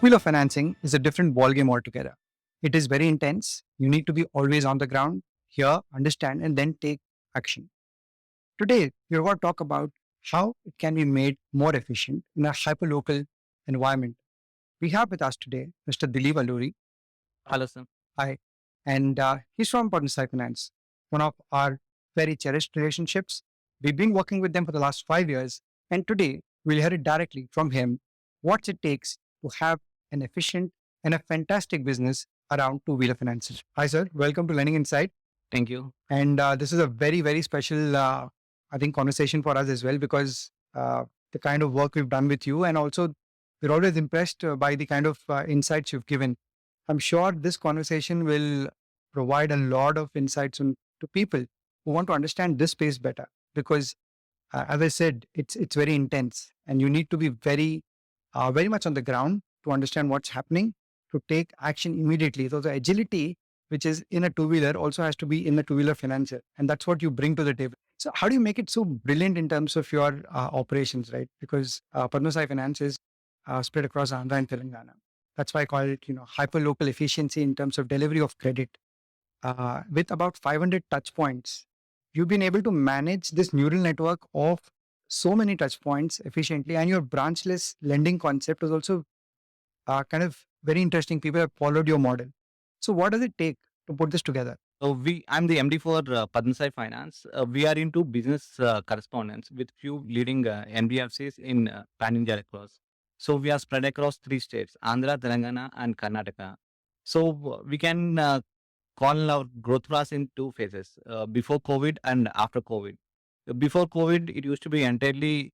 Two-wheeler financing is a different ballgame altogether. It is very intense. You need to be always on the ground, hear, understand, and then take action. Today, we're going to talk about how it can be made more efficient in a hyperlocal environment. We have with us today Mr. Dilip Alluri. Hello, sir. Hi. And he's from Padma Sai Finance, one of our very cherished relationships. We've been working with them for the last 5 years. And today, we'll hear it directly from him what it takes to have an efficient and a fantastic business around two-wheeler finances. Hi, sir. Welcome to Learning Insight. Thank you. And this is a very, very special, I think, conversation for us as well, because the kind of work we've done with you, and also we're always impressed by the kind of insights you've given. I'm sure this conversation will provide a lot of insights to people who want to understand this space better, because as I said, it's very intense, and you need to be very much on the ground to understand what's happening, to take action immediately. So the agility which is in a two-wheeler also has to be in the two-wheeler financer, and that's what you bring to the table. So how do you make it so brilliant in terms of your operations, right? Because Padma Sai Finance is spread across Andhra and Telangana. That's why I call it, hyper-local efficiency in terms of delivery of credit. With about 500 touch points, you've been able to manage this neural network of so many touch points efficiently, and your branchless lending concept is also kind of very interesting. People have followed your model. So what does it take to put this together? So I'm the MD for Padma Sai Finance. We are into business correspondence with few leading NBFCs in pan-India across. So we are spread across 3 states, Andhra, Telangana, and Karnataka. So we can call our growth process in 2 phases, before COVID and after COVID. Before COVID, it used to be entirely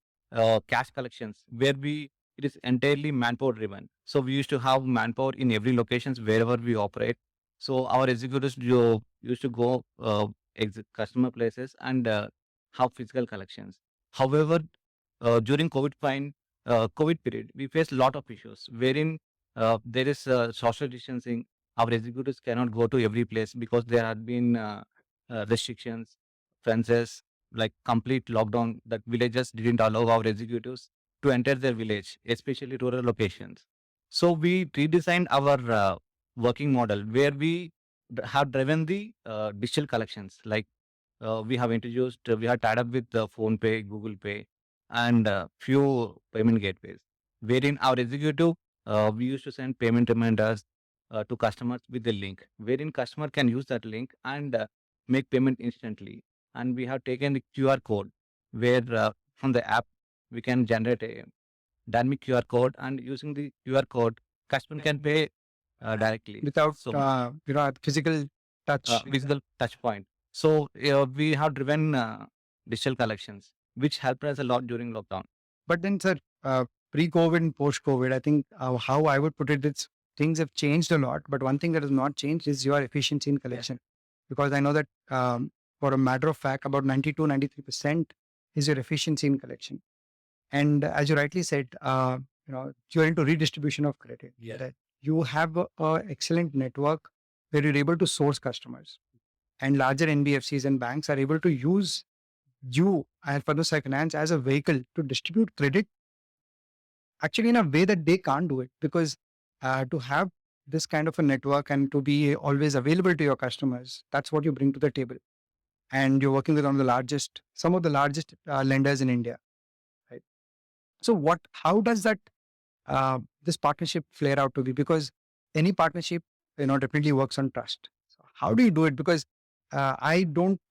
cash collections, where it is entirely manpower driven. So we used to have manpower in every locations wherever we operate. So our executives used to go customer places and have physical collections. However, during COVID period, we faced a lot of issues wherein there is social distancing. Our executives cannot go to every place because there had been restrictions, fences, like complete lockdown. That villages didn't allow our executives to enter their village, especially rural locations. So we redesigned our working model where we have driven the digital collections. Like we have tied up with Phone Pay, Google Pay, and few payment gateways. Wherein our executive, we used to send payment reminders to customers with the link, wherein customer can use that link and make payment instantly. And we have taken the QR code where from the app we can generate a dynamic QR code, and using the QR code, customer can pay directly Without so physical touch. physical touch point. So we have driven digital collections, which helped us a lot during lockdown. But then, sir, pre-COVID and post-COVID, I think how I would put it is things have changed a lot. But one thing that has not changed is your efficiency in collection. Because I know that for a matter of fact, about 92, 93% is your efficiency in collection. And as you rightly said, you're into redistribution of credit. Yeah. That you have a excellent network where you're able to source customers. And larger NBFCs and banks are able to use you and Padma Sai Finance as a vehicle to distribute credit actually in a way that they can't do it, because to have this kind of a network and to be always available to your customers, that's what you bring to the table. And you're working with some of the largest lenders in India, right? So how does that this partnership flare out to be? Because any partnership, definitely works on trust. So how do you do it? Because I don't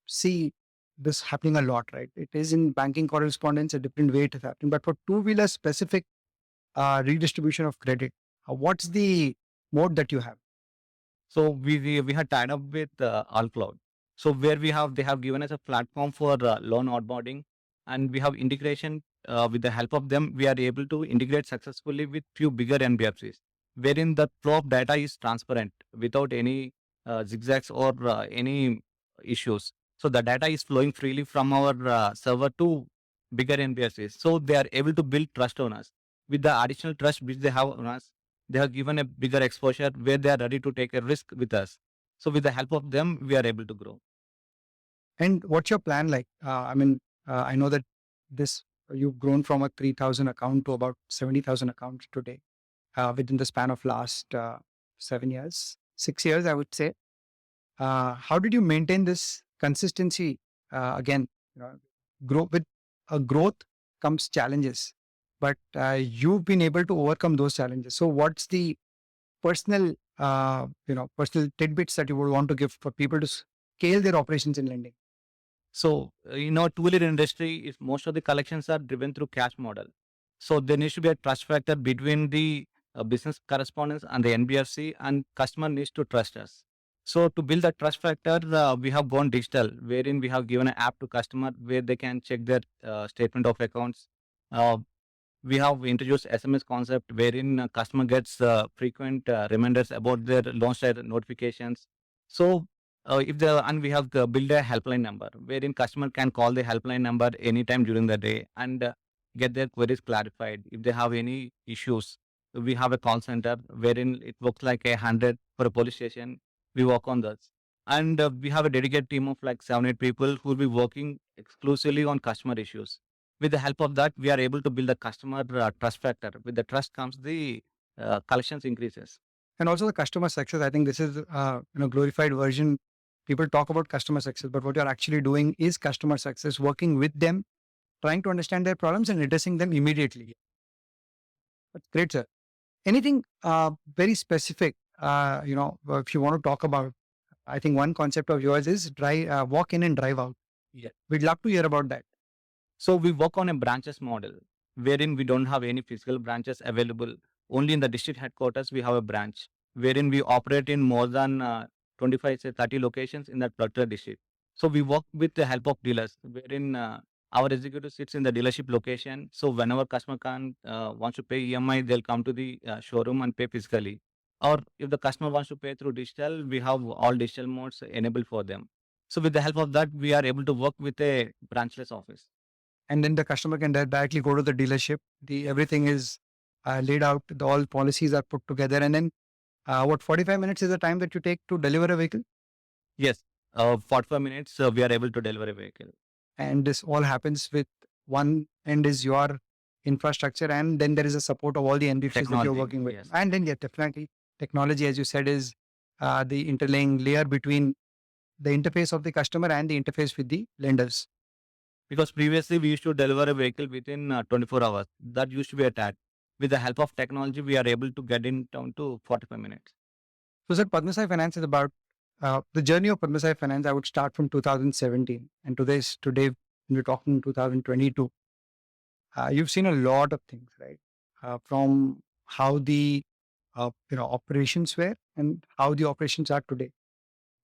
see this happening a lot, right? It is in banking correspondence, a different way it is happening. But for two-wheeler specific redistribution of credit, what's the mode that you have? So we had tied up with AllCloud. So where they have given us a platform for loan onboarding, and we have integration with the help of them. We are able to integrate successfully with few bigger NBFCs, wherein the flow of data is transparent without any zigzags or any issues. So the data is flowing freely from our server to bigger NBFCs. So they are able to build trust on us. With the additional trust which they have on us, they have given a bigger exposure where they are ready to take a risk with us. So with the help of them, we are able to grow. And what's your plan like? I know that you've grown from a 3,000 account to about 70,000 accounts today. within the span of last 7 years, 6 years, I would say. How did you maintain this consistency? Again, you know, grow with a growth comes challenges, but you've been able to overcome those challenges. So, what's the personal, personal tidbits that you would want to give for people to scale their operations in lending? So, two-wheeler industry is most of the collections are driven through cash model. So there needs to be a trust factor between the business correspondence and the NBFC, and customer needs to trust us. So to build that trust factor, we have gone digital, wherein we have given an app to customer where they can check their statement of accounts. Uh, we have introduced SMS concept wherein customer gets frequent reminders about their loan share notifications. So if the and we have built a helpline number wherein customer can call the helpline number anytime during the day and get their queries clarified. If they have any issues, we have a call center wherein it works like 100 for a police station. We work on those. And we have a dedicated team of like 7, 8 people who will be working exclusively on customer issues. With the help of that, we are able to build a customer trust factor. With the trust comes the collections increases. And also the customer success. I think this is glorified version. People talk about customer success, but what you're actually doing is customer success, working with them, trying to understand their problems and addressing them immediately. That's great, sir. Anything very specific, if you want to talk about? I think one concept of yours is walk in and drive out. Yeah. We'd love to hear about that. So we work on a branches model wherein we don't have any physical branches available. Only in the district headquarters we have a branch wherein we operate in more than 25, say 30 locations in that particular district. So we work with the help of dealers wherein our executive sits in the dealership location. So whenever customer wants to pay EMI, they'll come to the showroom and pay physically. Or if the customer wants to pay through digital, we have all digital modes enabled for them. So with the help of that, we are able to work with a branchless office. And then the customer can directly go to the dealership. Everything is laid out. All policies are put together. And then 45 minutes is the time that you take to deliver a vehicle? Yes, 45 minutes we are able to deliver a vehicle. And this all happens with one end is your infrastructure, and then there is a support of all the NBFCs that you're Technology, working with. yes. And then, yeah, definitely technology, as you said, is the interlaying layer between the interface of the customer and the interface with the lenders. Because previously we used to deliver a vehicle within 24 hours. That used to be a tag. With the help of technology, we are able to get in down to 45 minutes. So, sir, Padma Sai Finance is about the journey of Padma Sai Finance. I would start from 2017, and today we're talking 2022. You've seen a lot of things, right? From how the operations were and how the operations are today.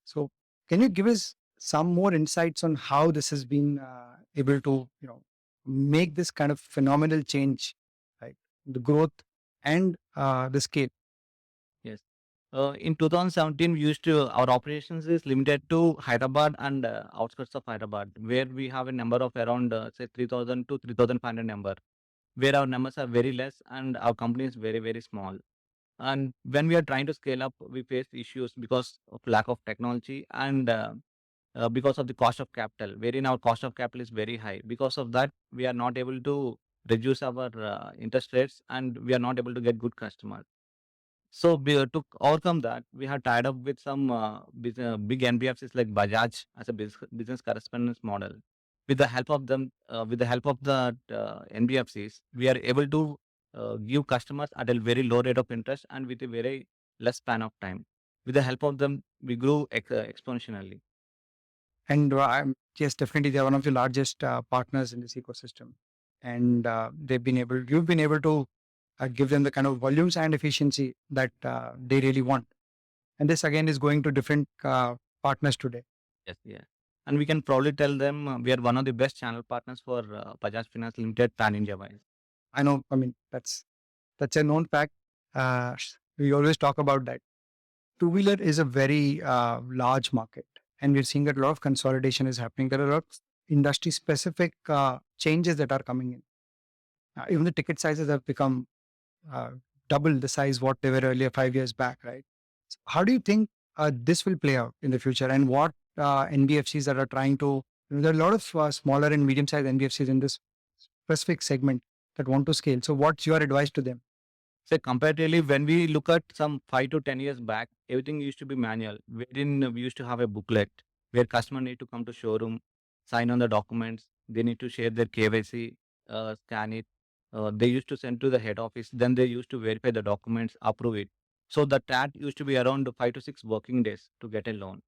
So, can you give us some more insights on how this has been able to make this kind of phenomenal change, right? The growth and the scale. Yes. In 2017, our operations is limited to Hyderabad and outskirts of Hyderabad, where we have a number of around say 3,000 to 3,500 number, where our numbers are very less and our company is very, very small. And when we are trying to scale up, we face issues because of lack of technology and because of the cost of capital, wherein our cost of capital is very high. Because of that, we are not able to reduce our interest rates and we are not able to get good customers. So to overcome that, we have tied up with some big NBFCs like Bajaj as a business correspondence model. With the help of them, with the help of the NBFCs, we are able to give customers at a very low rate of interest and with a very less span of time. With the help of them, we grew exponentially. And yes, definitely, they are one of the largest partners in this ecosystem. And you've been able to give them the kind of volumes and efficiency that they really want. And this again is going to different partners today. Yes, yeah. And we can proudly tell them we are one of the best channel partners for Bajaj Finance Limited pan India wise. I know. I mean, that's a known fact. We always talk about that. Two-wheeler is a very large market, and we're seeing that a lot of consolidation is happening. There are a lot of industry-specific changes that are coming in. Even the ticket sizes have become double the size what they were earlier 5 years back, right? So how do you think this will play out in the future, and what NBFCs that are trying to? There are a lot of smaller and medium-sized NBFCs in this specific segment that want to scale. So, what's your advice to them? So comparatively, when we look at some 5 to 10 years back, everything used to be manual. Wherein we used to have a booklet where customer need to come to showroom, sign on the documents. They need to share their KYC, scan it. They used to send to the head office. Then they used to verify the documents, approve it. So the TAT used to be around 5 to 6 working days to get a loan.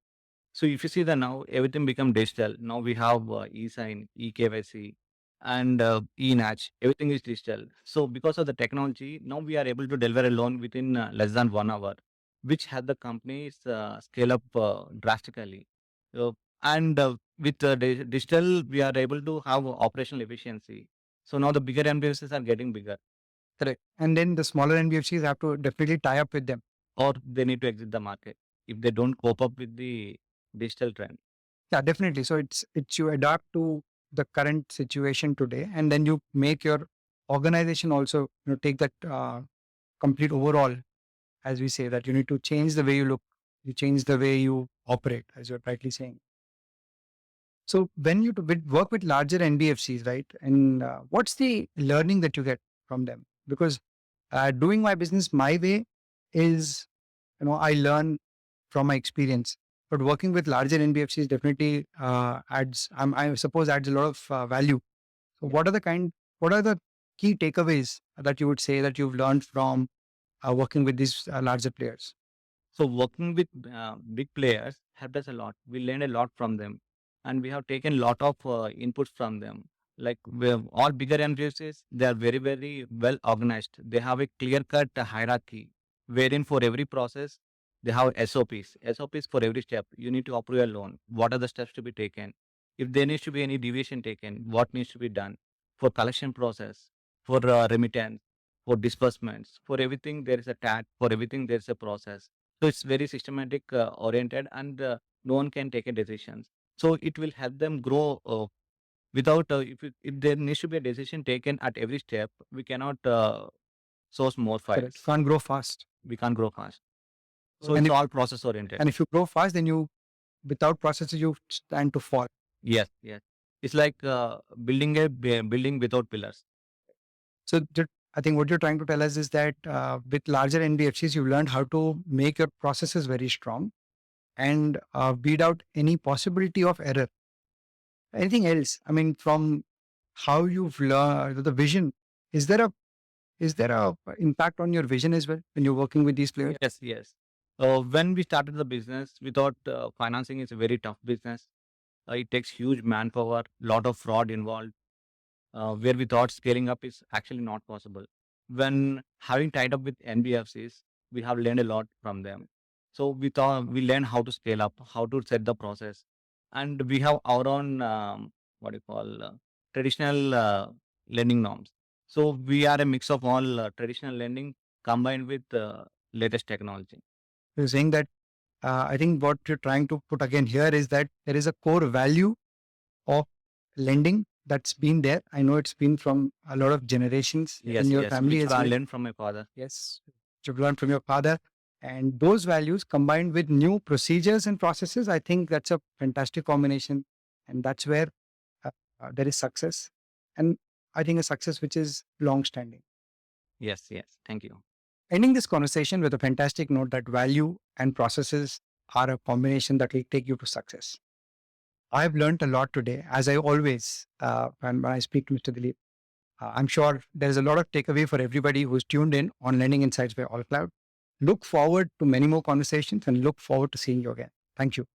So if you see that now everything become digital. Now we have e-sign, e-KYC, and e-natch. Everything is digital. So because of the technology, now we are able to deliver a loan within less than 1 hour, which has the companies scale up drastically. Uh, and with digital, we are able to have operational efficiency. So now the bigger NBFCs are getting bigger, Correct. And then the smaller NBFCs have to definitely tie up with them. or they need to exit the market if they don't cope up with the digital trend. Yeah, definitely. So it's you adapt to the current situation today, and then you make your organization also take that complete overall, as we say, that you need to change the way you look, you change the way you operate, as you're rightly saying. So when you work with larger NBFCs, right, and what's the learning that you get from them? Because doing my business my way is, I learn from my experience. But working with larger NBFCs definitely adds, I suppose, adds a lot of value. So what are the key takeaways that you would say that you've learned from working with these larger players? So working with big players helped us a lot. We learned a lot from them, and we have taken a lot of inputs from them. Like we have all bigger NBFCs, they are very very well organized. They have a clear cut hierarchy, wherein for every process they have SOPs. SOPs for every step. You need to approve a loan. What are the steps to be taken? If there needs to be any deviation taken, what needs to be done for collection process, for remittance, for disbursements, for everything there is a TAT. For everything there is a process, so it's very systematic oriented, and no one can take a decisions. So it will help them grow without if there needs to be a decision taken at every step, we cannot source more Correct. files. Can't grow fast. We can't grow fast. So And it's if, all process oriented. and if you grow fast, then without processes, you stand to fall. Yes, yes. It's like building a building without pillars. So I think what you're trying to tell us is that with larger NBFCs, you learned how to make your processes very strong and weed out any possibility of error. Anything else? I mean, from how you've learned the vision, is there a impact on your vision as well when you're working with these players? Yes, yes. When we started the business, we thought financing is a very tough business. It takes huge manpower, lot of fraud involved, where we thought scaling up is actually not possible. When having tied up with NBFCs, we have learned a lot from them. So we thought we learned how to scale up, how to set the process, and we have our own what do you call traditional lending norms. So we are a mix of all traditional lending combined with latest technology. You're saying that I think what you're trying to put again here is that there is a core value of lending that's been there. I know it's been from a lot of generations Yes, in your yes, family which as I well. learned from my father. Yes, you've learned from your father. And those values combined with new procedures and processes, I think that's a fantastic combination. And that's where there is success. And I think a success which is long standing. Yes, yes. Thank you. Ending this conversation with a fantastic note that value and processes are a combination that will take you to success. I've learned a lot today, as I always, when I speak to Mr. Dilip. I'm sure there's a lot of takeaway for everybody who's tuned in on Lending Insights by AllCloud. Look forward to many more conversations and look forward to seeing you again. Thank you.